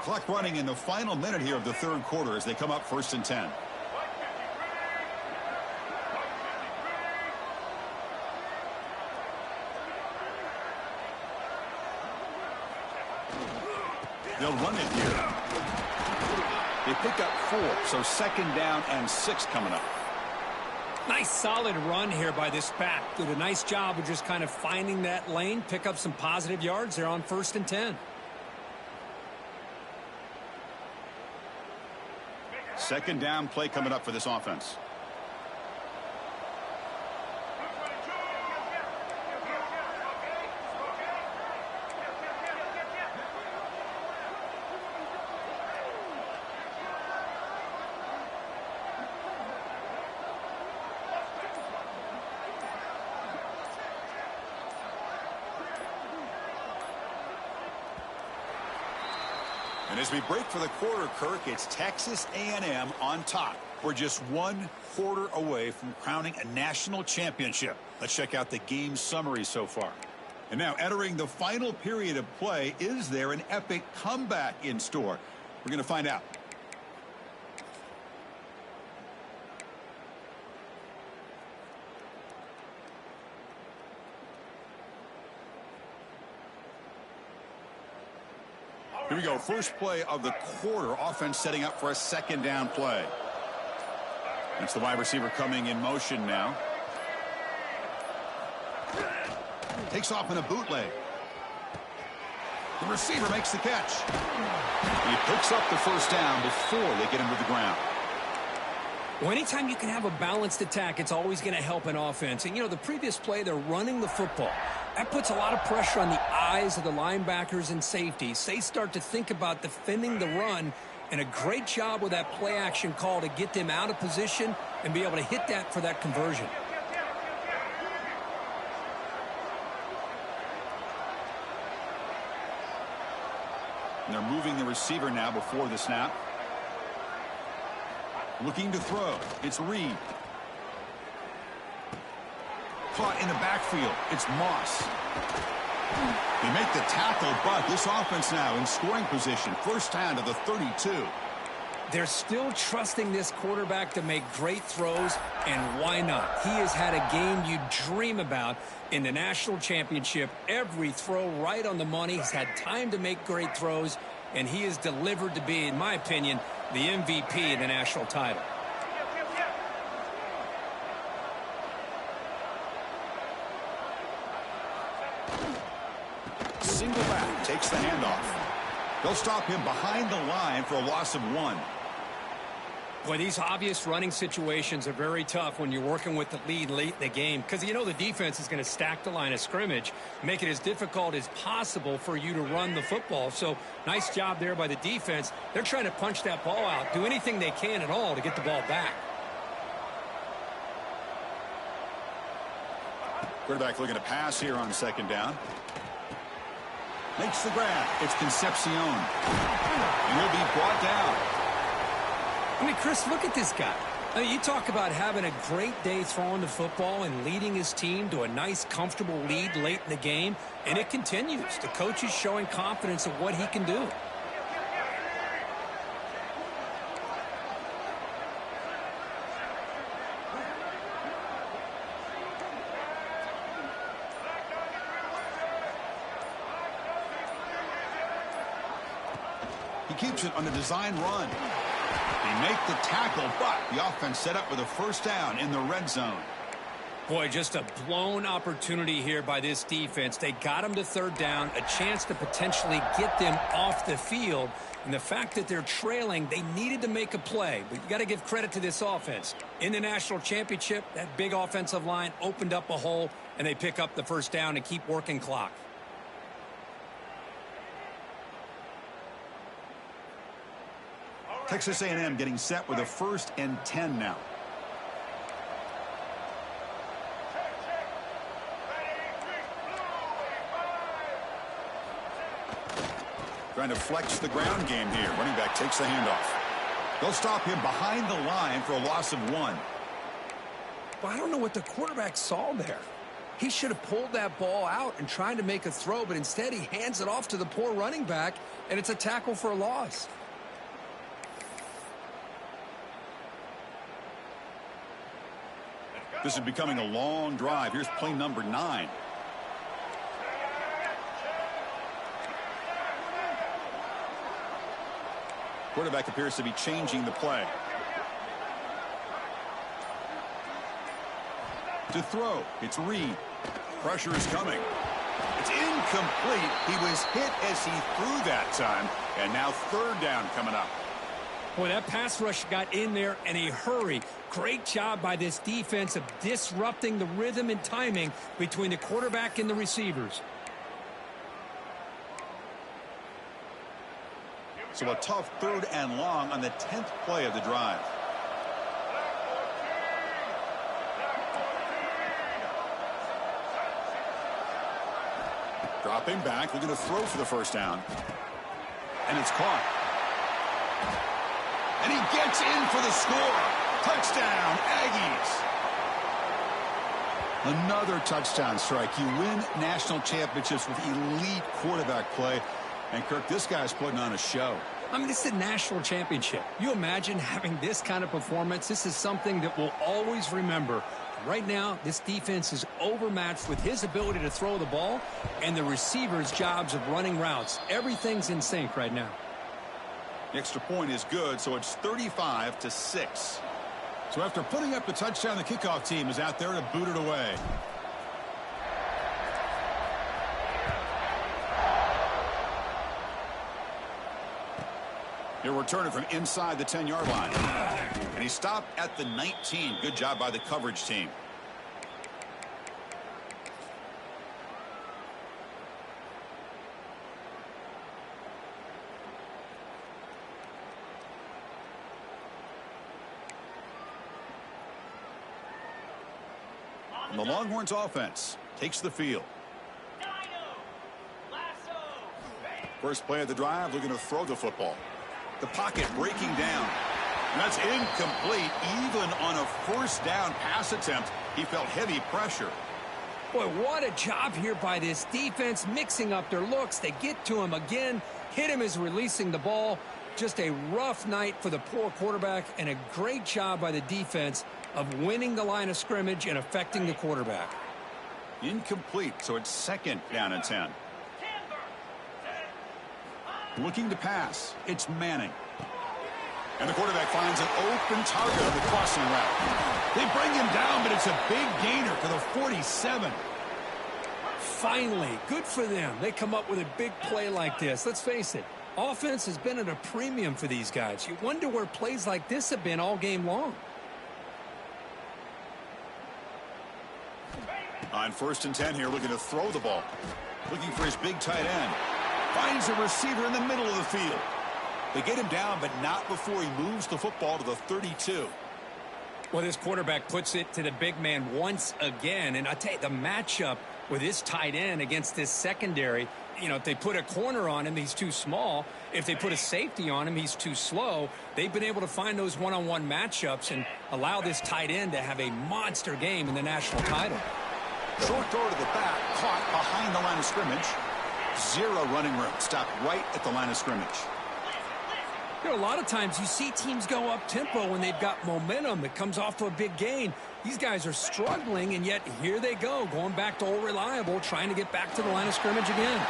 Clock running in the final minute here of the third quarter as they come up 1st and 10. They'll run it here. They pick up 4, so 2nd down and 6 coming up. Nice solid run here by this back. Did a nice job of just kind of finding that lane, pick up some positive yards there on 1st and 10. 2nd down play coming up for this offense. And as we break for the quarter, Kirk, it's Texas A&M on top. We're just 1 quarter away from crowning a national championship. Let's check out the game summary so far. And now entering the final period of play, is there an epic comeback in store? We're going to find out. Here we go. First play of the quarter. Offense setting up for a 2nd down play. It's the wide receiver coming in motion now. Takes off in a bootleg. The receiver makes the catch. He picks up the first down before they get him to the ground. Well, anytime you can have a balanced attack, it's always going to help an offense. And, you know, the previous play, they're running the football. That puts a lot of pressure on the eyes of the linebackers and safeties. They start to think about defending the run, and a great job with that play action call to get them out of position and be able to hit that for that conversion. And they're moving the receiver now before the snap. Looking to throw. It's Reed. Caught in the backfield. It's Moss. They make the tackle, but this offense now in scoring position. First down to the 32. They're still trusting this quarterback to make great throws, and why not? He has had a game you dream about in the national championship. Every throw right on the money. He's had time to make great throws, and he is delivered to be, in my opinion, the MVP of the national title. Single back takes the handoff. They'll stop him behind the line for a loss of 1. Boy, these obvious running situations are very tough when you're working with the lead late in the game, because you know the defense is going to stack the line of scrimmage, make it as difficult as possible for you to run the football. So nice job there by the defense. They're trying to punch that ball out, do anything they can at all to get the ball back. Quarterback looking to pass here on second down. Makes the grab. It's Concepcion. And he'll be brought down. I mean, Chris, look at this guy. I mean, you talk about having a great day throwing the football and leading his team to a nice, comfortable lead late in the game, and it continues. The coach is showing confidence of what he can do. He keeps it on the design run. They make the tackle, but the offense set up with a first down in the red zone. Boy, just a blown opportunity here by this defense. They got him to third down, a chance to potentially get them off the field. And the fact that they're trailing, they needed to make a play. But you got to give credit to this offense. In the national championship, that big offensive line opened up a hole, and they pick up the first down and keep working clock. Texas A&M getting set with a 1st and 10 now. Trying to flex the ground game here. Running back takes the handoff. They'll stop him behind the line for a loss of 1. Well, I don't know what the quarterback saw there. He should have pulled that ball out and tried to make a throw, but instead he hands it off to the poor running back, and it's a tackle for a loss. This is becoming a long drive. Here's play number 9. Quarterback appears to be changing the play. To throw, it's Reed. Pressure is coming. It's incomplete. He was hit as he threw that time. And now third down coming up. Boy, that pass rush got in there in a hurry. Great job by this defense of disrupting the rhythm and timing between the quarterback and the receivers. So a tough 3rd and long on the 10th play of the drive. Dropping back, looking to throw for the first down. And it's caught. And he gets in for the score. Touchdown, Aggies. Another touchdown strike. You win national championships with elite quarterback play. And, Kirk, this guy's putting on a show. I mean, this is a national championship. You imagine having this kind of performance? This is something that we'll always remember. Right now, this defense is overmatched with his ability to throw the ball and the receivers' jobs of running routes. Everything's in sync right now. The extra point is good, so it's 35-6. So after putting up the touchdown, the kickoff team is out there to boot it away. He'll return it from inside the 10-yard line. And he stopped at the 19. Good job by the coverage team. And the Longhorns offense takes the field. First play of the drive, looking to throw the football. The pocket breaking down. And that's incomplete. Even on a first down pass attempt, he felt heavy pressure. Boy, what a job here by this defense, mixing up their looks. They get to him again, hit him as releasing the ball. Just a rough night for the poor quarterback, and a great job by the defense of winning the line of scrimmage and affecting the quarterback. Incomplete, so it's second down and 10. Looking to pass, it's Manning. And the quarterback finds an open target on the crossing route. They bring him down, but it's a big gainer for the 47. Finally, good for them. They come up with a big play like this. Let's face it, offense has been at a premium for these guys. You wonder where plays like this have been all game long. On 1st and 10 here, looking to throw the ball. Looking for his big tight end. Finds a receiver in the middle of the field. They get him down, but not before he moves the football to the 32. Well, this quarterback puts it to the big man once again. And I tell you, the matchup with this tight end against this secondary, you know, if they put a corner on him, he's too small. If they put a safety on him, he's too slow. They've been able to find those one-on-one matchups and allow this tight end to have a monster game in the national title. Short throw to the back, caught behind the line of scrimmage. Zero running room. Stopped right at the line of scrimmage. You know, a lot of times you see teams go up-tempo when they've got momentum. It comes off to a big gain. These guys are struggling, and yet here they go, going back to old reliable, trying to get back to the line of scrimmage again.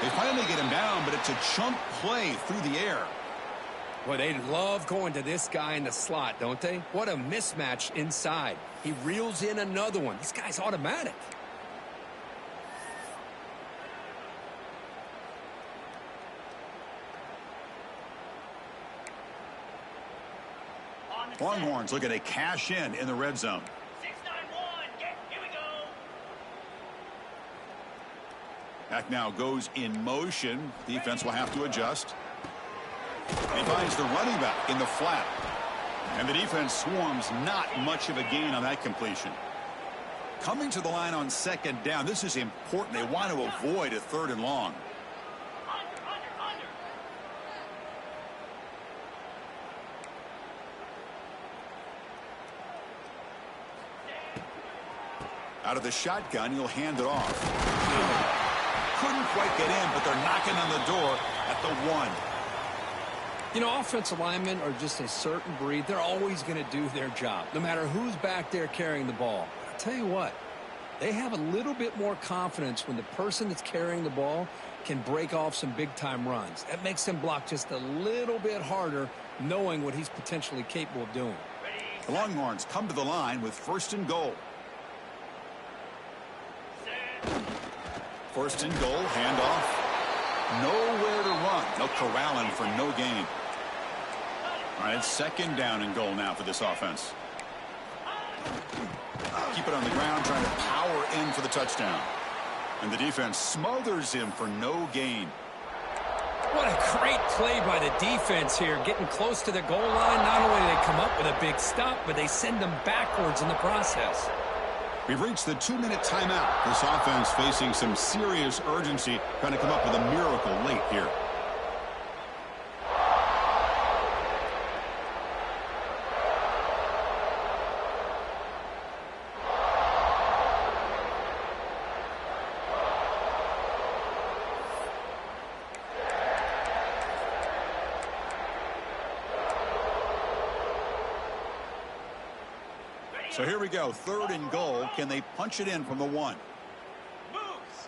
They finally get him down, but it's a chunk play through the air. Well, they love going to this guy in the slot, don't they? What a mismatch inside. He reels in another one. This guy's automatic. Longhorns looking to cash in the red zone. 6-9-1. Here we go. Back now goes in motion. Defense will have to adjust. He finds the running back in the flat. And the defense swarms, not much of a gain on that completion. Coming to the line on 2nd down. This is important. They want to avoid a 3rd and long. Under. Out of the shotgun, he'll hand it off. Couldn't quite get in, but they're knocking on the door at the 1. You know, offensive linemen are just a certain breed. They're always going to do their job, no matter who's back there carrying the ball. I'll tell you what, they have a little bit more confidence when the person that's carrying the ball can break off some big-time runs. That makes them block just a little bit harder, knowing what he's potentially capable of doing. The Longhorns come to the line with 1st and goal. 1st and goal, handoff. Nowhere to run. No corralling for no gain. All right, 2nd down and goal now for this offense. Keep it on the ground, trying to power in for the touchdown. And the defense smothers him for no gain. What a great play by the defense here, getting close to the goal line. Not only do they come up with a big stop, but they send them backwards in the process. We've reached the 2-minute timeout. This offense facing some serious urgency, trying to come up with a miracle late here. So here we go, 3rd and goal. Can they punch it in from the 1? Moves.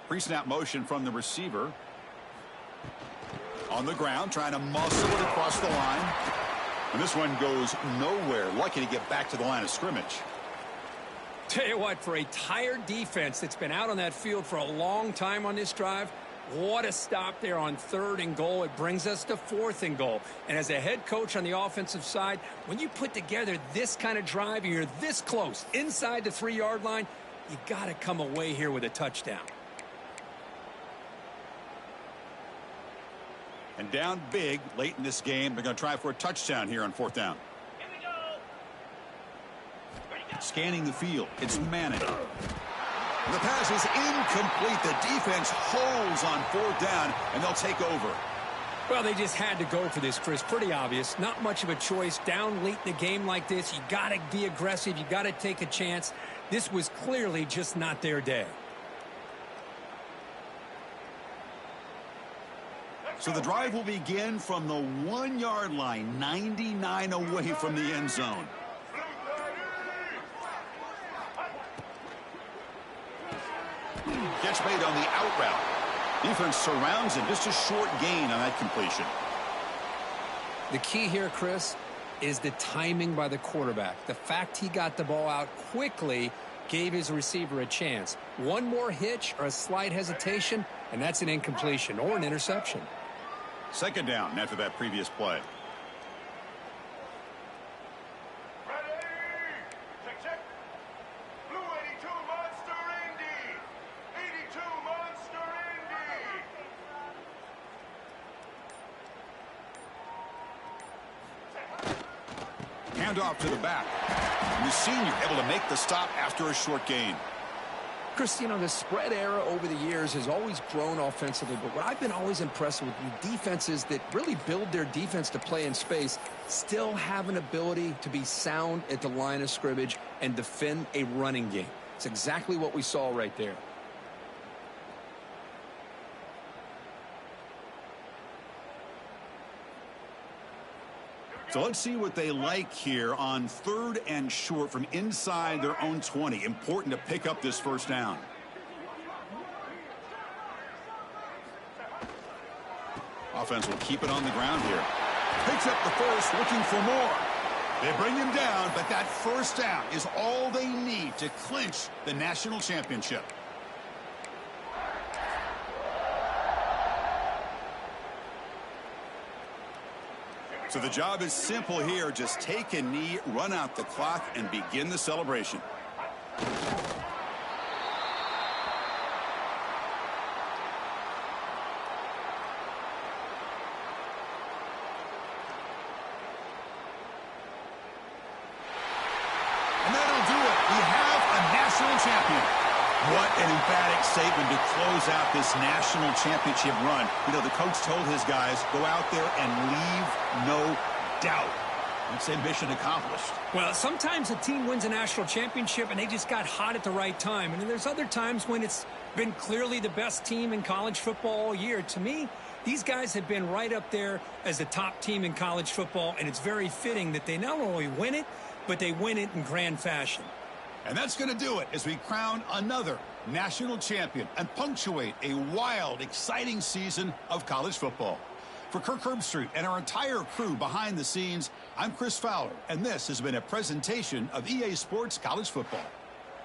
Pre-snap motion from the receiver. On the ground, trying to muscle it across the line. And this one goes nowhere. Lucky to get back to the line of scrimmage. Tell you what, for a tired defense that's been out on that field for a long time on this drive, What a stop there on 3rd and goal. It brings us to 4th and goal. And as a head coach on the offensive side, when you put together this kind of drive and you're this close inside the 3-yard line, you got to come away here with a touchdown. And down big late in this game. They're going to try for a touchdown here on 4th down. Here we go. Ready, go. Scanning the field. It's Manning. The pass is incomplete. The defense holds on 4th down, and they'll take over. Well, they just had to go for this, Chris. Pretty obvious. Not much of a choice. Down late in the game like this, you got to be aggressive. You got to take a chance. This was clearly just not their day. So the drive will begin from the 1-yard line, 99 away from the end zone. Catch made on the out route. Defense surrounds him. Just a short gain on that completion. The key here, Chris, is the timing by the quarterback. The fact he got the ball out quickly gave his receiver a chance. One more hitch or a slight hesitation, and that's an incompletion or an interception. 2nd down after that previous play. Ready? Check, check. Blue 82 Monster Indy. 82 Monster Indy. Handoff to the back. And the senior able to make the stop after a short gain. Chris, you know, the spread era over the years has always grown offensively, but what I've been always impressed with defenses that really build their defense to play in space still have an ability to be sound at the line of scrimmage and defend a running game. It's exactly what we saw right there. So let's see what they like here on 3rd and short from inside their own 20. Important to pick up this 1st down. Offense will keep it on the ground here. Picks up the first, looking for more. They bring him down, but that 1st down is all they need to clinch the national championship. So the job is simple here. Just take a knee, run out the clock, and begin the celebration. And that'll do it. We have a national champion. What an emphatic statement to close out this national championship run. You know, the coach told his guys, go out there and leave no doubt. I'd say mission accomplished. Well, sometimes a team wins a national championship and they just got hot at the right time. And then there's other times when it's been clearly the best team in college football all year. To me, these guys have been right up there as the top team in college football, and it's very fitting that they not only win it, but they win it in grand fashion. And that's going to do it as we crown another national champion and punctuate a wild, exciting season of college football. For Kirk Herbstreit and our entire crew behind the scenes, I'm Chris Fowler, and this has been a presentation of EA Sports College Football.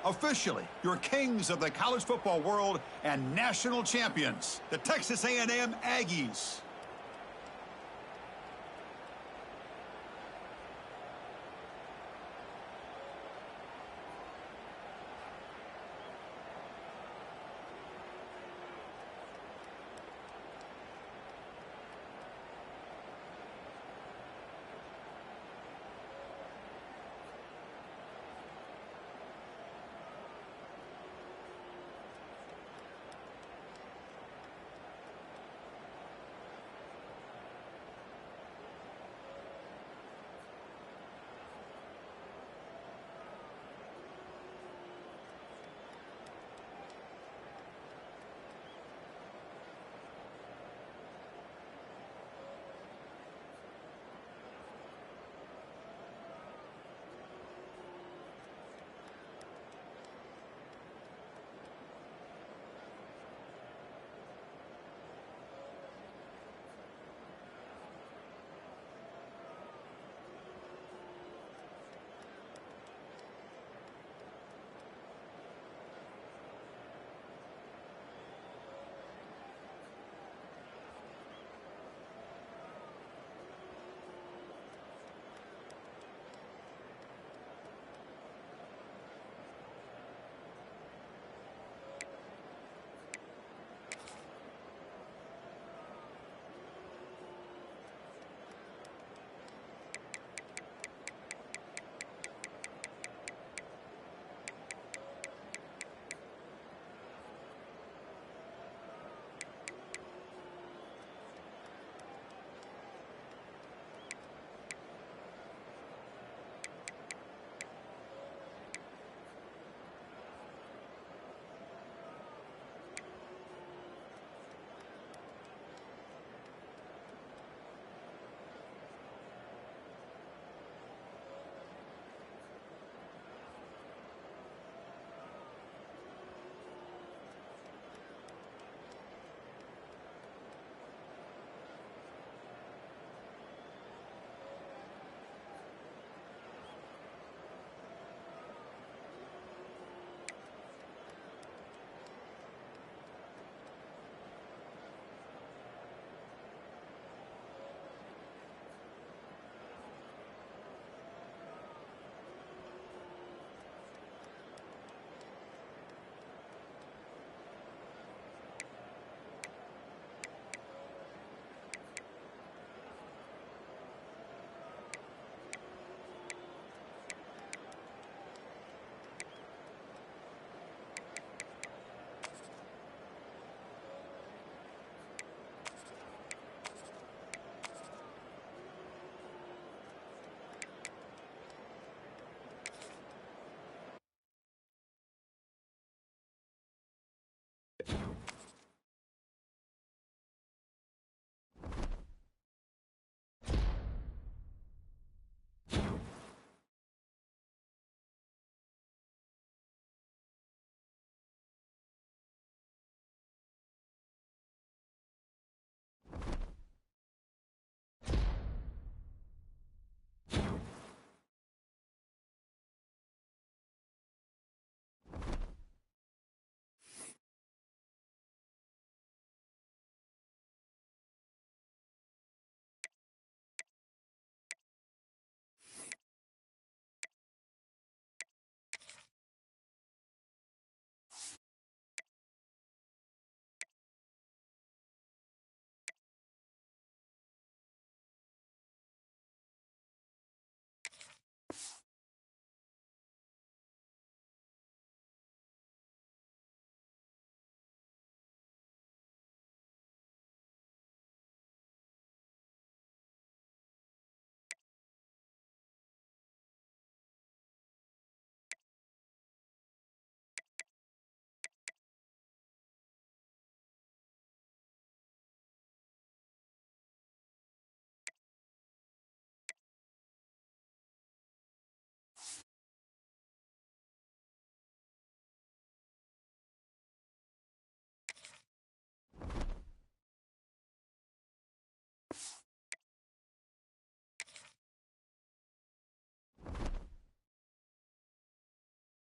Officially, your kings of the college football world and national champions, the Texas A&M Aggies.